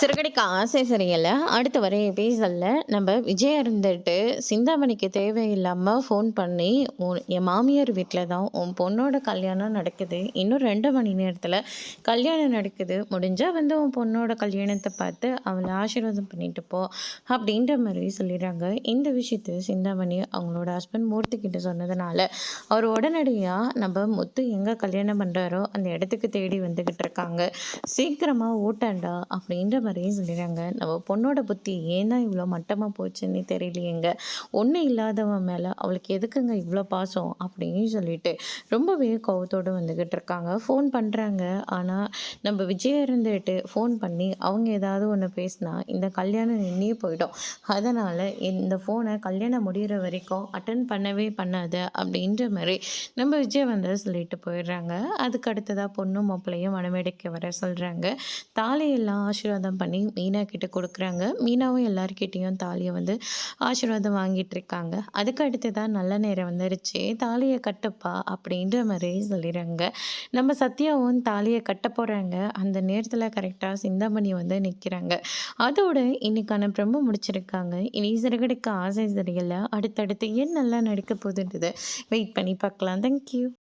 சிறுகடிக்க ஆசை சரியில்ல. அடுத்து வர எபிசோட்ல நம்ம விஜய் இருந்துட்டு சிந்தாமணிக்கு தேவையில்லாம ஃபோன் பண்ணி, என் மாமியார் வீட்ல தான் உன் பொண்ணோட கல்யாணம் நடக்குது. இன்னும் 2 மணி நேரத்தில கல்யாணம் நடக்குது. முடிஞ்சா வந்து உன் பொண்ணோட கல்யாணத்த பார்த்து அவள ஆசீர்வாதம் பண்ணிட்டு போ." அப்படின்ற மாரி சொல்லிடுறாங்க. இந்த விஷயத்த சிந்தாமணி அவங்களோட ஹஸ்பண்ட் மூர்த்தி கிட்ட சொன்னதுனால, அவர் உடனடியா நம்ம முத்து எங்க கல்யாணம் பண்றாரோ அந்த இடத்துக்கு தேடி வந்துகிட்டு இருக்காங்க. "சீக்கிரமா ஓட்டாண்டா" அப்படின்ற மாதிரியே சொல்லிடுறாங்க. நம்ம பொண்ணோட புத்தி ஏன் தான் இவ்வளோ மட்டமாக போச்சுன்னே தெரியலையேங்க. ஒன்றும் இல்லாதவன் மேலே அவளுக்கு எதுக்குங்க இவ்வளோ பாசம் அப்படின்னு சொல்லிட்டு ரொம்பவே கோவத்தோடு வந்துக்கிட்டு இருக்காங்க. ஃபோன் பண்ணுறாங்க. ஆனால் நம்ம விஜய் இருந்துட்டு ஃபோன் பண்ணி அவங்க ஏதாவது ஒன்று பேசினா இந்த கல்யாணம் நின்னே போயிடும். அதனால் இந்த ஃபோனை கல்யாணம் முடிகிற வரைக்கும் அட்டன் பண்ணவே பண்ணாத அப்படின்ற மாதிரி நம்ம விஜய் வந்து சொல்லிட்டு போயிடுறாங்க. அதுக்கு அடுத்ததாக பொண்ணும் மாப்பிள்ளையும் மணமேடைக்கு வர சொல்கிறாங்க. தாலியெல்லாம் ஆசீர்வாதம் பண்ணி மீனா கிட்ட கொடுக்குறாங்க. மீனாவும் எல்லார்கிட்டேயும் தாலியை வந்து ஆசீர்வாதம் வாங்கிட்டு இருக்காங்க. அதுக்கு அடுத்து தான் நல்ல நேரம் வந்துருச்சு, தாலியை கட்டுப்பா அப்படின்ற மாதிரி சொல்லிடுறாங்க. நம்ம சத்யாவும் தாலியை கட்ட போகிறாங்க. அந்த நேரத்தில் கரெக்டாக சிந்தாமணி வந்து நிற்கிறாங்க. அதோட இன்னைக்கான ப்ரோமோ முடிச்சிருக்காங்க. இனி சிறுகடிக்க ஆசை சரியில்லை அடுத்தடுத்து என்னெல்லாம் நடக்க போகுதுன்றதை வெயிட் பண்ணி பார்க்கலாம். தேங்க்யூ.